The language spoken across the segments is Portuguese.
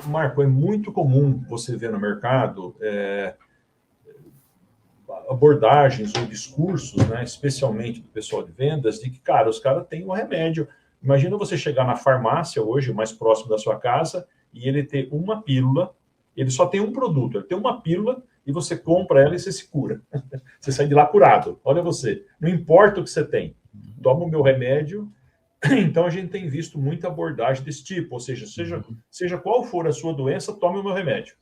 Marco, é muito comum você ver no mercado abordagens ou discursos, né, especialmente do pessoal de vendas, de que, cara, os caras têm um remédio. Imagina você chegar na farmácia hoje, mais próximo da sua casa, e ele ter uma pílula, ele só tem um produto, ele tem uma pílula, e você compra ela e você se cura. Você sai de lá curado. Olha você, não importa o que você tem, toma o meu remédio. Então a gente tem visto muita abordagem desse tipo, ou seja qual for a sua doença, tome o meu remédio.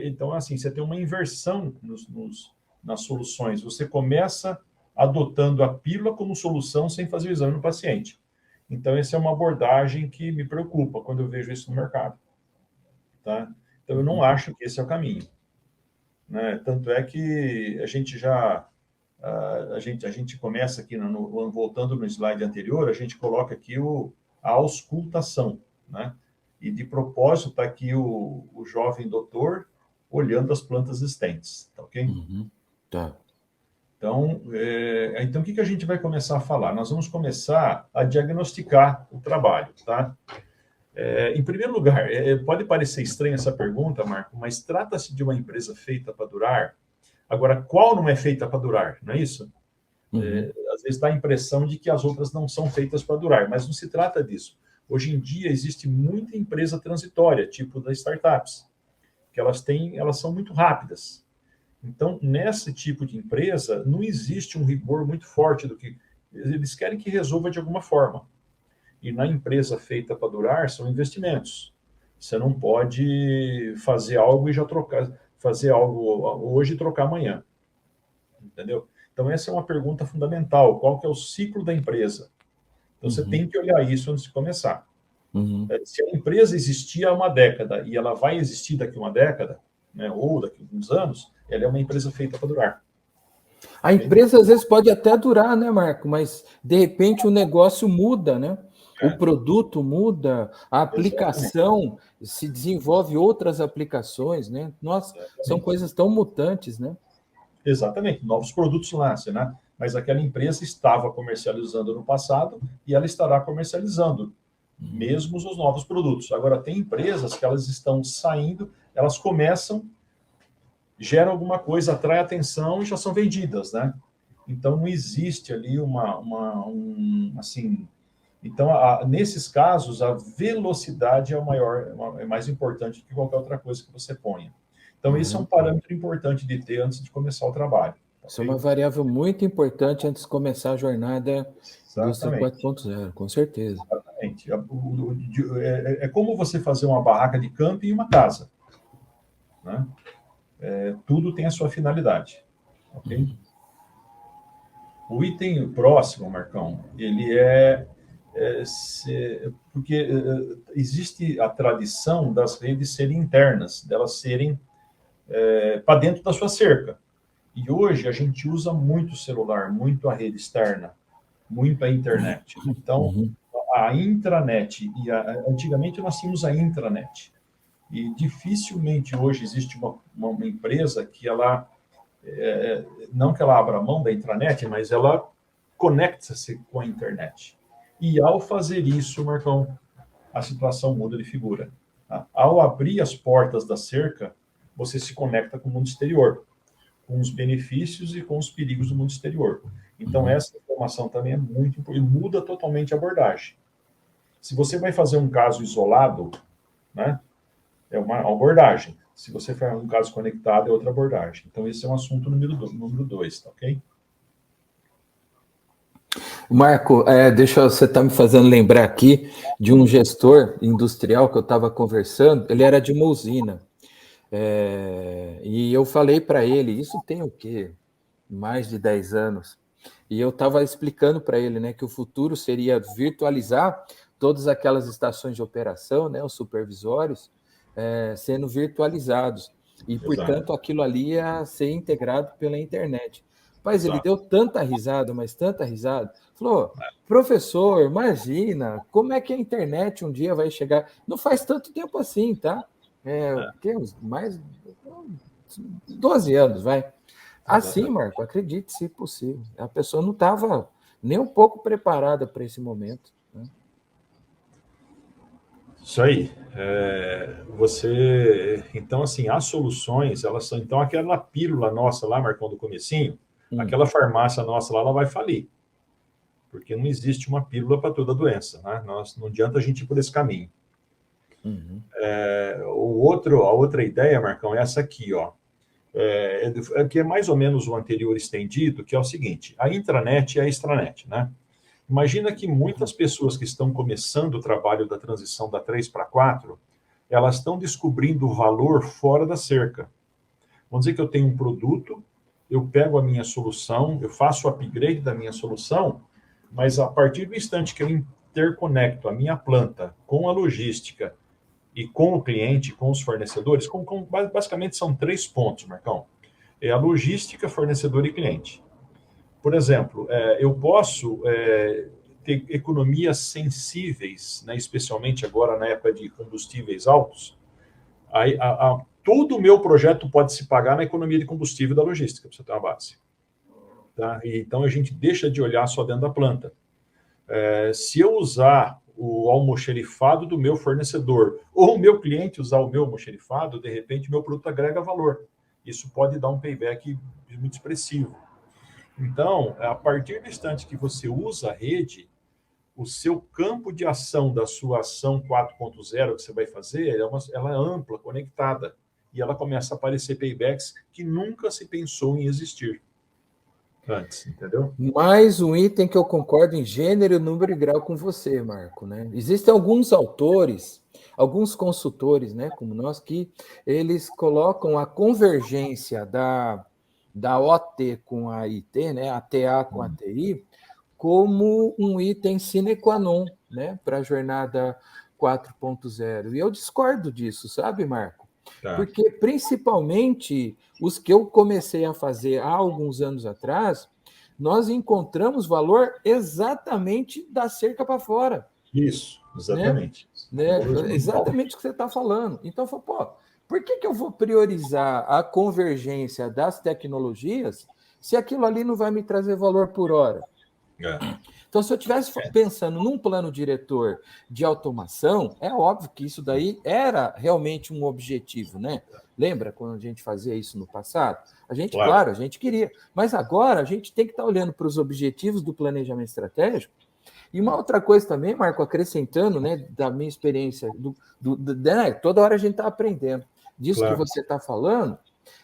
Então assim, você tem uma inversão nas soluções. Você começa adotando a pílula como solução sem fazer o exame no paciente. Então, essa é uma abordagem que me preocupa quando eu vejo isso no mercado. Tá? Então, eu não acho que esse é o caminho. Né? Tanto é que a gente já... A gente começa aqui, voltando no slide anterior, a gente coloca aqui a auscultação. Né? E, de propósito, está aqui o jovem doutor olhando as plantas existentes. Tá ok? Tá. Então, o que a gente vai começar a falar? Nós vamos começar a diagnosticar o trabalho, tá? Em primeiro lugar, pode parecer estranha essa pergunta, Marco, mas trata-se de uma empresa feita para durar. Agora, qual não é feita para durar, não é isso? Às vezes dá a impressão de que as outras não são feitas para durar, mas não se trata disso. Hoje em dia existe muita empresa transitória, tipo das startups, que elas são muito rápidas. Então, nesse tipo de empresa, não existe um rigor muito forte do que eles querem que resolva de alguma forma. E na empresa feita para durar, são investimentos. Você não pode fazer algo e já trocar, fazer algo hoje e trocar amanhã. Entendeu? Então, essa é uma pergunta fundamental. Qual que é o ciclo da empresa? Então, você tem que olhar isso antes de começar. Se a empresa existia há uma década e ela vai existir daqui a uma década, né, ou daqui a alguns anos, ela é uma empresa feita para durar. A empresa, às vezes, pode até durar, né, Marco? Mas, de repente, o negócio muda, né? O produto muda, a aplicação se desenvolve outras aplicações, né? Nossa, são coisas tão mutantes, né? Exatamente, novos produtos nascem, né? Mas aquela empresa estava comercializando no passado e ela estará comercializando mesmo os novos produtos. Agora, tem empresas que elas estão saindo, elas começam, geram alguma coisa, atrai atenção e já são vendidas, né? Então, não existe ali assim... Então, nesses casos, a velocidade é mais importante que qualquer outra coisa que você ponha. Então, esse é um parâmetro importante de ter antes de começar o trabalho. Isso é uma variável muito importante antes de começar a jornada indústria Exatamente. 4.0, com certeza. Exatamente. É como você fazer uma barraca de camping e uma casa. Né? Tudo tem a sua finalidade. Ok? O item próximo, Marcão, ele porque existe a tradição das redes serem internas, delas serem para dentro da sua cerca. E hoje a gente usa muito o celular, muito a rede externa, muito a internet. Então, a intranet, antigamente nós tínhamos a intranet. E dificilmente hoje existe uma empresa que ela, não que ela abra mão da intranet, mas ela conecta-se com a internet. E ao fazer isso, Marcão, a situação muda de figura. Tá? Ao abrir as portas da cerca, você se conecta com o mundo exterior, com os benefícios e com os perigos do mundo exterior. Então, essa informação também é muito importante, muda totalmente a abordagem. Se você vai fazer um caso isolado, né, é uma abordagem. Se você for um caso conectado, é outra abordagem. Então, esse é um assunto número 2, tá ok? Marco, você está me fazendo lembrar aqui de um gestor industrial que eu estava conversando, ele era de uma usina. E eu falei para ele, isso tem o quê? Mais de 10 anos. E eu estava explicando para ele, né, que o futuro seria virtualizar todas aquelas estações de operação, né, os supervisórios, sendo virtualizados. E, portanto, aquilo ali ia ser integrado pela internet. Mas ele deu tanta risada, mas tanta risada. Falou, professor, imagina, como é que a internet um dia vai chegar? Não faz tanto tempo assim, tá? Mais 12 anos, vai. Assim, Marco, acredite, se possível. A pessoa não estava nem um pouco preparada para esse momento. Né? Isso aí. Então, assim, as soluções, elas são... Então, aquela pílula nossa lá, Marcão, do comecinho, aquela farmácia nossa lá, ela vai falir. Porque não existe uma pílula para toda doença, né? Não adianta a gente ir por esse caminho. Uhum. A outra ideia, Marcão, é essa aqui, ó. Que é mais ou menos o anterior estendido, que é o seguinte: a intranet e a extranet, né? Imagina que muitas pessoas que estão começando o trabalho da transição da 3 para 4, elas estão descobrindo o valor fora da cerca. Vamos dizer que eu tenho um produto, eu pego a minha solução, eu faço o upgrade da minha solução, mas a partir do instante que eu interconecto a minha planta com a logística e com o cliente, com os fornecedores, basicamente são 3 pontos, Marcão. É a logística, fornecedor e cliente. Por exemplo, eu posso ter economias sensíveis, né, especialmente agora na época de combustíveis altos. Todo o meu projeto pode se pagar na economia de combustível da logística, para você ter uma base. Tá? Então, a gente deixa de olhar só dentro da planta. Se eu usar o almoxerifado do meu fornecedor, ou o meu cliente usar o meu almoxerifado, de repente, meu produto agrega valor. Isso pode dar um payback muito expressivo. Então, a partir do instante que você usa a rede, o seu campo de ação da sua ação 4.0 que você vai fazer, ela é ampla, conectada, e ela começa a aparecer paybacks que nunca se pensou em existir antes, entendeu? Mais um item que eu concordo em gênero, número e grau com você, Marco, né? Existem alguns autores, alguns consultores, né, como nós, que eles colocam a convergência da OT com a IT, né, a TA com a TI, como um item sine qua non, né, para a jornada 4.0. E eu discordo disso, sabe, Marco? Tá. Porque, principalmente, os que eu comecei a fazer há alguns anos atrás, nós encontramos valor exatamente da cerca para fora. Isso, exatamente. Né? Exatamente o que você está falando. Então, pô, por que eu vou priorizar a convergência das tecnologias se aquilo ali não vai me trazer valor por hora? Então, se eu estivesse pensando num plano diretor de automação, é óbvio que isso daí era realmente um objetivo, né? Lembra quando a gente fazia isso no passado? A gente, claro, a gente queria. Mas agora a gente tem que estar olhando para os objetivos do planejamento estratégico. E uma outra coisa também, Marco, acrescentando, né, da minha experiência, né, toda hora a gente está aprendendo disso que você está falando,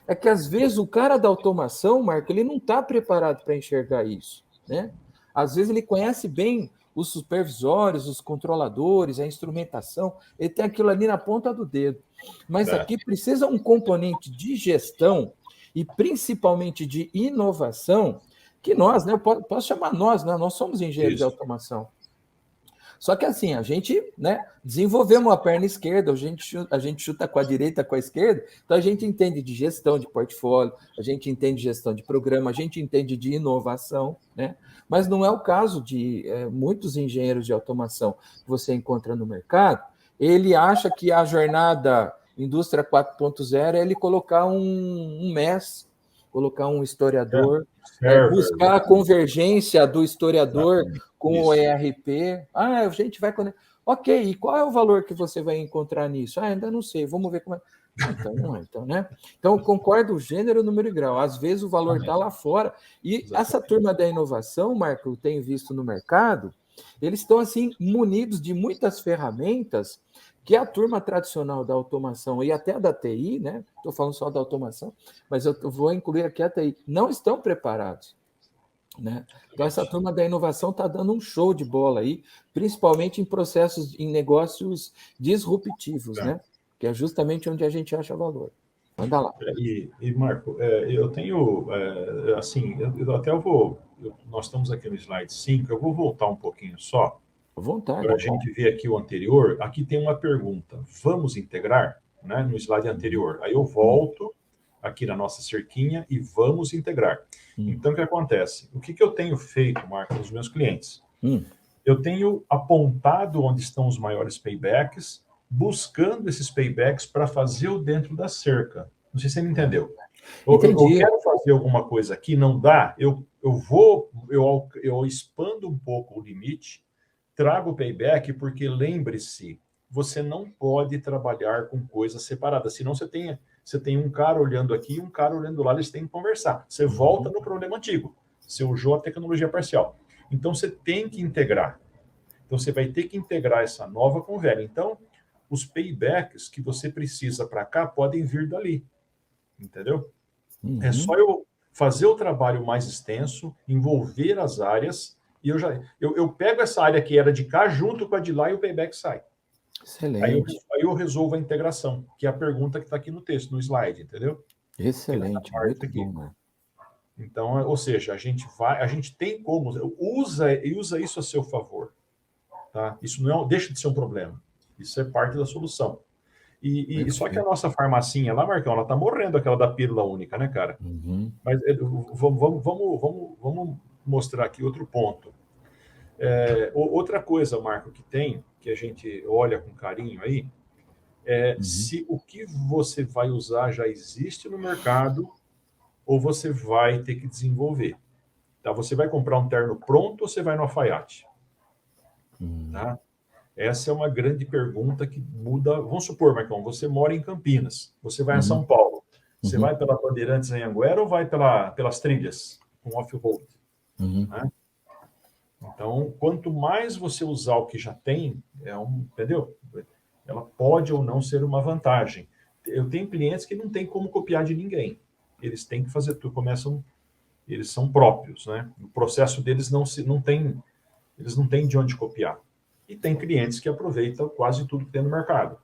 é que às vezes o cara da automação, Marco, ele não está preparado para enxergar isso, né? Às vezes ele conhece bem os supervisórios, os controladores, a instrumentação, ele tem aquilo ali na ponta do dedo. Mas aqui precisa um componente de gestão e principalmente de inovação, que nós, né, eu posso chamar nós, né, nós somos engenheiros de automação. Só que assim, a gente, né, desenvolvemos a perna esquerda, a gente chuta com a direita, com a esquerda, então a gente entende de gestão de portfólio, a gente entende de gestão de programa, a gente entende de inovação, né? Mas não é o caso de muitos engenheiros de automação que você encontra no mercado. Ele acha que a jornada indústria 4.0 é ele colocar um MES, colocar um historiador, buscar a convergência do historiador com o ERP. A gente vai... Ok, e qual é o valor que você vai encontrar nisso? Ainda não sei, vamos ver como é. Então, né? Então, concordo, gênero, número e grau. Às vezes o valor está lá fora. E essa turma da inovação, Marco, eu tenho visto no mercado, eles estão, assim, munidos de muitas ferramentas que a turma tradicional da automação e até da TI, né? Estou falando só da automação, mas eu vou incluir aqui a TI, não estão preparados. Né? Então, essa turma da inovação está dando um show de bola aí, principalmente em processos, em negócios disruptivos, né? Que é justamente onde a gente acha valor. Manda lá. Marco, eu tenho, assim, nós estamos aqui no slide 5, eu vou voltar um pouquinho só, vontade. Para a gente ver aqui o anterior, aqui tem uma pergunta. Vamos integrar? Né? No slide anterior. Aí eu volto aqui na nossa cerquinha e vamos integrar. Então, o que acontece? O que eu tenho feito, Marco, nos meus clientes? Eu tenho apontado onde estão os maiores paybacks, buscando esses paybacks para fazer o dentro da cerca. Não sei se você me entendeu. Eu quero fazer alguma coisa aqui, não dá, eu expando um pouco o limite, trago o payback, porque lembre-se, você não pode trabalhar com coisas separadas, senão você tem um cara olhando aqui e um cara olhando lá, eles têm que conversar. Você volta no problema antigo, você usou a tecnologia parcial. Então, você tem que integrar. Então, você vai ter que integrar essa nova com velha. Então, os paybacks que você precisa para cá podem vir dali, entendeu? É só eu fazer o trabalho mais extenso, envolver as áreas, e eu pego essa área que era de cá junto com a de lá e o payback sai. Excelente. Aí eu resolvo a integração, que é a pergunta que está aqui no texto, no slide, entendeu? Excelente, muito bom, mano. Então, ou seja, a gente tem como, usa isso a seu favor, tá? Isso não deixa de ser um problema. Isso é parte da solução. E só que a nossa farmacinha lá, Marcão, ela tá morrendo, aquela da pílula única, né, cara? Mas vamos mostrar aqui outro ponto. Outra coisa, Marco, que tem, que a gente olha com carinho aí, se o que você vai usar já existe no mercado ou você vai ter que desenvolver. Tá? Você vai comprar um terno pronto ou você vai no alfaiate? Tá? Essa é uma grande pergunta que muda. Vamos supor, Marcão, você mora em Campinas, você vai a São Paulo. Você vai pela Bandeirantes em Anhanguera ou vai pelas trilhas com off-road? Né? Então, quanto mais você usar o que já tem, entendeu? Ela pode ou não ser uma vantagem. Eu tenho clientes que não tem como copiar de ninguém. Eles têm que fazer tudo, eles são próprios, né? O processo deles eles não têm de onde copiar. E tem clientes que aproveitam quase tudo que tem no mercado.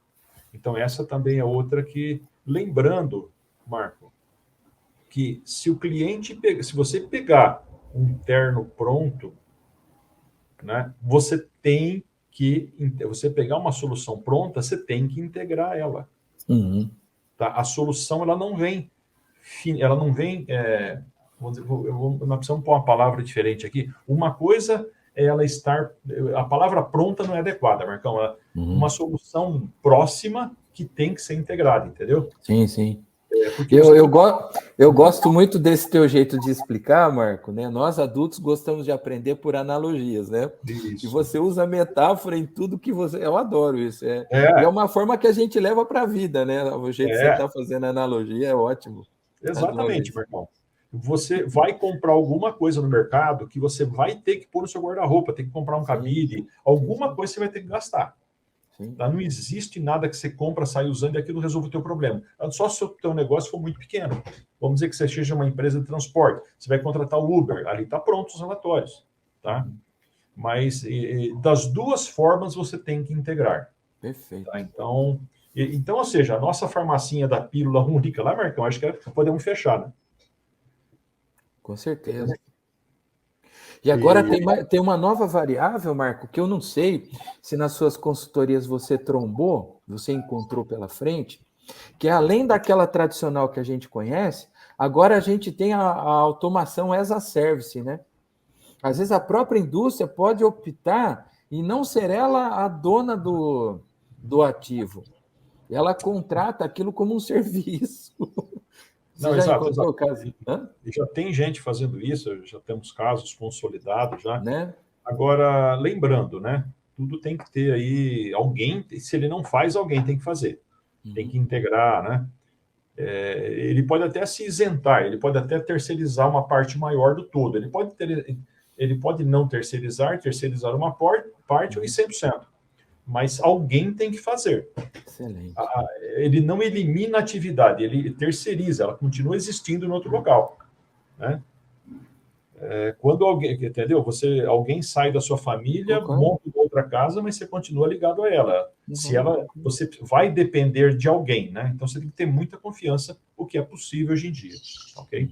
Então, essa também é outra que, lembrando, Marco, que se você pegar um terno pronto, né, você pegar uma solução pronta, você tem que integrar ela. Tá? A solução, ela não vem, nós precisamos pôr uma palavra diferente aqui. Uma coisa é ela estar, a palavra pronta não é adequada, Marcão, uma solução próxima que tem que ser integrada, entendeu? Sim, sim. Eu gosto muito desse teu jeito de explicar, Marco, né? Nós adultos gostamos de aprender por analogias, né? Isso. E você usa metáfora em tudo que você... Eu adoro isso. E é uma forma que a gente leva para a vida, né? O jeito que você está fazendo analogia é ótimo. Exatamente, Marcão. Você vai comprar alguma coisa no mercado que você vai ter que pôr no seu guarda-roupa, tem que comprar um cabide, alguma coisa você vai ter que gastar. Tá? Não existe nada que você compra, sai usando e aquilo resolve o teu problema. Só se o teu negócio for muito pequeno. Vamos dizer que você seja uma empresa de transporte. Você vai contratar o Uber, ali está pronto os relatórios. Tá? Mas das duas formas você tem que integrar. Perfeito. Tá? Então, ou seja, a nossa farmacinha da pílula única lá, Marcão, acho que podemos fechar, né? Com certeza. E agora tem uma nova variável, Marco, que eu não sei se nas suas consultorias você encontrou pela frente, que é além daquela tradicional que a gente conhece, agora a gente tem a automação as a service, né? Às vezes a própria indústria pode optar em não ser ela a dona do ativo. Ela contrata aquilo como um serviço. Você já encontrou o caso? Já tem gente fazendo isso, já temos casos consolidados já. Né? Agora, lembrando, né? Tudo tem que ter aí alguém, se ele não faz, alguém tem que fazer. Tem que integrar, né? Ele pode até se isentar, ele pode até terceirizar uma parte maior do todo. Ele pode não terceirizar uma parte ou em 100%. Mas alguém tem que fazer. Excelente. Ele não elimina a atividade, ele terceiriza, ela continua existindo em outro local. Né? Quando alguém, entendeu? Alguém sai da sua família, monta outra casa, mas você continua ligado a ela. Você vai depender de alguém, né? Então você tem que ter muita confiança, o que é possível hoje em dia, ok?